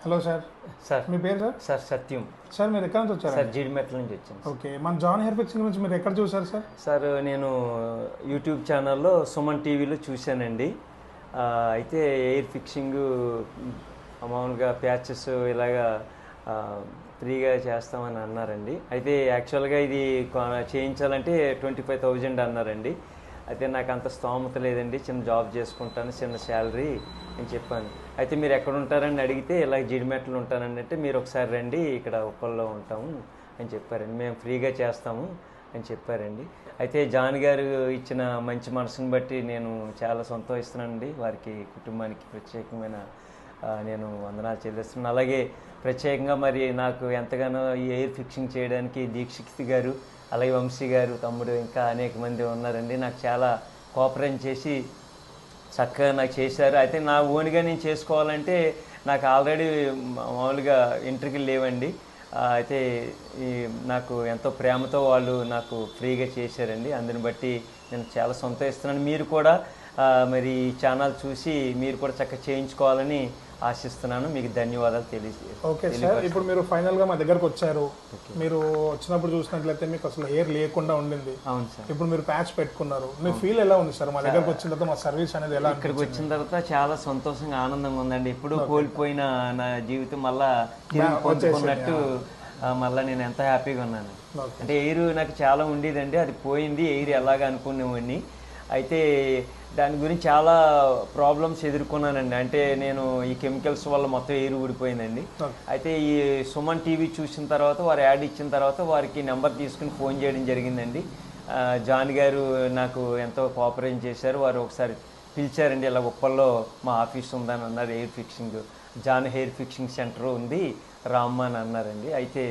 Hello sir. Sir మీ పేరు sir? Sir సత్యం. Sir మీరు ఎక్కడి నుంచి వచ్చారు? సార్ జీడిమెట్ల నుంచి వచ్చాను. ఓకే, మన జాన్ హెయిర్ ఫిక్సింగ్ గురించి మీరు ఎక్కడ చూసారు సార్? సార్ నేను యూట్యూబ్ ఛానల్లో సుమన్ టీవీలో చూశానండి. అయితే ఎయిర్ ఫిక్సింగ్ మామూలుగా ప్యాచెస్ ఇలాగా ఫ్రీగా చేస్తామని అన్నారండి. అయితే యాక్చువల్గా ఇది చేయించాలంటే 25,000 అన్నారండి. అయితే నాకు అంత స్తోమత లేదండి, చిన్న జాబ్ చేసుకుంటాను, చిన్న శాలరీ అని చెప్పాను. అయితే మీరు ఎక్కడ ఉంటారని అడిగితే ఇలా జీడిమెట్లు ఉంటానండి. అంటే మీరు ఒకసారి రండి, ఇక్కడ ఉప్పల్లో ఉంటాము అని చెప్పారండి. మేము ఫ్రీగా చేస్తాము అని చెప్పారండి. అయితే జాన్ గారు ఇచ్చిన మంచి మనసుని బట్టి నేను చాలా సంతోషిస్తున్నానండి. వారికి కుటుంబానికి ప్రత్యేకమైన నేను వందనాలు చెల్లిస్తున్నాను. అలాగే ప్రత్యేకంగా మరి నాకు ఎంతగానో ఈ ఎయిర్ ఫిక్సింగ్ చేయడానికి దీక్షిత్ గారు, అలాగే వంశీ గారు, తమ్ముడు, ఇంకా అనేక మంది ఉన్నారండి. నాకు చాలా కోఆపరేట్ చేసి చక్కగా నాకు చేశారు. అయితే నా ఓన్గా నేను చేసుకోవాలంటే నాకు ఆల్రెడీ మామూలుగా ఎంట్రీలు లేవండి. అయితే నాకు ఎంతో ప్రేమతో వాళ్ళు నాకు ఫ్రీగా చేశారండి. అందుని బట్టి నేను చాలా సంతోషిస్తున్నాను. మీరు కూడా మరి ఈ ఛానల్ చూసి మీరు కూడా చక్కగా చేయించుకోవాలని ఆశిస్తున్నాను. మీకు ధన్యవాదాలు తెలియజేస్తాను. ఓకే సార్, ఇప్పుడు మీరు ఫైనల్గా మా దగ్గరకు వచ్చారు. మీరు వచ్చినప్పుడు చూసినట్లయితే మీకు అసలు హెయిర్ లేకుండా ఉండింది. అవును సార్. ఇప్పుడు మీరు ప్యాచ్ పెట్టుకున్నారు. మీ ఫీల్ ఎలా ఉంది సార్? మా దగ్గరకు వచ్చిన తర్వాత మా సర్వీస్ అనేది ఎలా? ఇక్కడికి వచ్చిన తర్వాత చాలా సంతోషంగా, ఆనందంగా ఉందండి. ఎప్పుడు కోల్పోయిన నా జీవితం మళ్ళా తిరిగి పొందుకున్నట్టు మళ్ళీ నేను ఎంత హ్యాపీగా ఉన్నాను. అంటే ఎయిర్ నాకు చాలా ఉండేదండి, అది పోయింది. ఎయిర్ ఎలాగ అనుకునేవాడిని. అయితే దాని గురించి చాలా ప్రాబ్లమ్స్ ఎదుర్కొన్నానండి. అంటే నేను ఈ కెమికల్స్ వల్ల మొత్తం ఎయిర్ ఊడిపోయిందండి. అయితే ఈ సుమన్ టీవీ చూసిన తర్వాత, వారు యాడ్ ఇచ్చిన తర్వాత వారికి నెంబర్ తీసుకుని ఫోన్ చేయడం జరిగిందండి. జాన్ గారు నాకు ఎంతో కోఆపరేట్ చేశారు. వారు ఒకసారి పిలిచారండి, ఇలా ఉప్పల్లో మా ఆఫీస్ ఉందని అన్నారు. ఎయిర్ ఫిక్సింగ్ జాన్ హెయిర్ ఫిక్సింగ్ సెంటర్ ఉంది, రామ్మ అని అన్నారండి. అయితే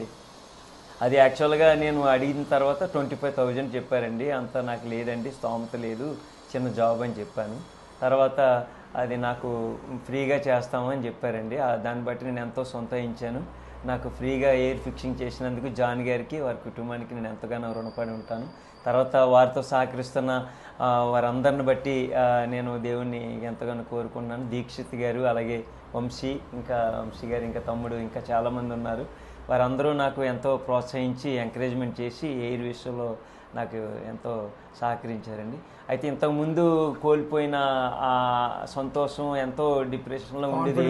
అది యాక్చువల్గా నేను అడిగిన తర్వాత 25,000 చెప్పారండి. అంత నాకు లేదండి, స్తోమత లేదు, చిన్న జాబ్ అని చెప్పాను. తర్వాత అది నాకు ఫ్రీగా చేస్తామని చెప్పారండి. దాన్ని బట్టి నేను ఎంతో సంతోషించాను. నాకు ఫ్రీగా ఎయిర్ ఫిక్సింగ్ చేసినందుకు జాన్ గారికి, వారి కుటుంబానికి నేను ఎంతగానో రుణపడి ఉంటాను. తర్వాత వారితో సహకరిస్తున్న వారందరిని బట్టి నేను దేవుణ్ణి ఎంతగానో కోరుకున్నాను. దీక్షిత్ గారు, అలాగే వంశీ గారు, ఇంకా తమ్ముడు, ఇంకా చాలామంది ఉన్నారు. వారందరూ నాకు ఎంతో ప్రోత్సహించి ఎంకరేజ్మెంట్ చేసి ఎయిర్ విషయంలో నాకు ఎంతో సహకరించారండి. అయితే ఇంతకుముందు కోల్పోయిన ఆ సంతోషం, ఎంతో డిప్రెషన్లో ఉండేది,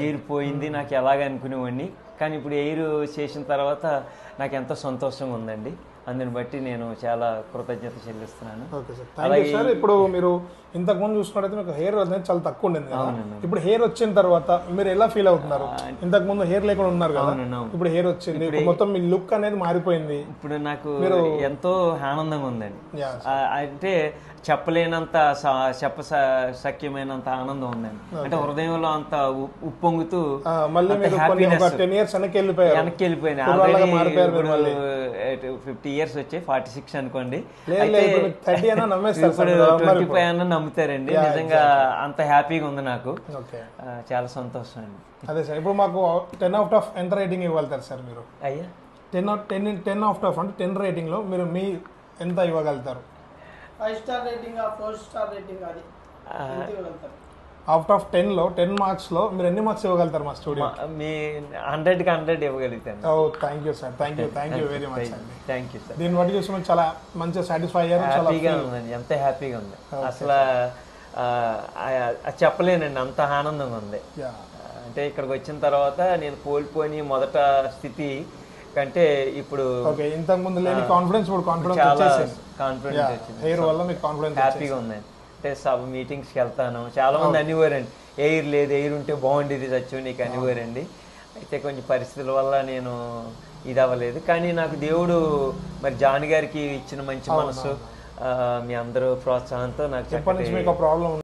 ఎయిర్ పోయింది నాకు ఎలాగ అనుకునేవాడిని. కానీ ఇప్పుడు ఎయిర్ చేసిన తర్వాత నాకు ఎంతో సంతోషంగా ఉందండి. అందుని బట్టి నేను చాలా కృతజ్ఞత చెల్లిస్తున్నాను. Okay sir, thank you sir. ఇప్పుడు మీరు ఇంతకుముందు చూసుకున్నట్లయితే మీకు హెయిర్ అనేది చాలా తక్కువ ఉండేది కదా. ఇప్పుడు హెయిర్ వచ్చిన తర్వాత మీరు ఎలా ఫీల్ అవుతున్నారు? ఇంతకుముందు హెయిర్ లేకుండా ఉన్నారు కదా, ఇప్పుడు హెయిర్ వచ్చింది, మొత్తం మీ లుక్ అనేది మారిపోయింది. ఇప్పుడు నాకు ఎంతో ఆనందంగా ఉందండి. అంటే చెప్పలేనంత, సఖ్యమైనంత ఆనందం ఉందండి. అంటే హృదయంలో అంత ఉప్పొంగుతూ మళ్ళీ 10 years వెనక్కి వెళ్ళిపోయింది. ఆల్రెడీ 50 years వచ్చాయి, 46 అనుకోండి. ఇప్పుడు 25 అన్న నమ్ముతారండి. నిజంగా అంత హ్యాపీగా ఉంది నాకు, చాలా సంతోషం అండి. అదే సార్, ఇప్పుడు మాకు 10 out of ఎంత రేటింగ్ ఇవ్వగలుగుతారు సార్ మీరు? అయ్యా 10 out of అంటే 10 రేటింగ్ లో మీరు మీ ఎంత ఇవ్వగలుగుతారు? 5 star రేటింగ్, 4 star రేటింగ్, అది అవుట్ ఆఫ్ 10 లో 10 మార్క్స్ లో మీరు ఎన్ని మార్క్స్ ఇవ్వగలుగుతారు మా స్టూడియో? మీ 100కి 100 ఇవ్వగలుగుతాను. Thank you sir, thank you very much అండి. Thank you sir. దీన్ని బట్టి చూసి చాలా మంచిగా సాటిస్ఫై అయ్యారు. హ్యాపీగా ఉందండి, ఎంత హ్యాపీగా ఉంది అసలు చెప్పలేనండి, అంత ఆనందంగా ఉంది. అంటే ఇక్కడికి వచ్చిన తర్వాత నేను కోల్పోని మొదట స్థితి కంటే ఇప్పుడు ఇంతకు ముందు లేని కాన్ఫిడెన్స్ చాలా కాన్ఫిడెన్స్ వచ్చింది. హెయిర్ వల్ల మీకు కాన్ఫిడెన్స్, హ్యాపీగా ఉందండి. అంటే సబ్ మీటింగ్స్కి వెళ్తాను, చాలా మంది అనేవారండి ఎయిర్ లేదు, ఎయిర్ ఉంటే బాగుండేది చచ్చు నీకు అనేవారండి. అయితే కొంచెం పరిస్థితుల వల్ల నేను ఇది అవ్వలేదు. కానీ నాకు దేవుడు మరి జాన్ గారికి ఇచ్చిన మంచి మనసు, మీ అందరూ ప్రోత్సాహంతో నాకు చెప్పండి. మీకు ప్రాబ్లం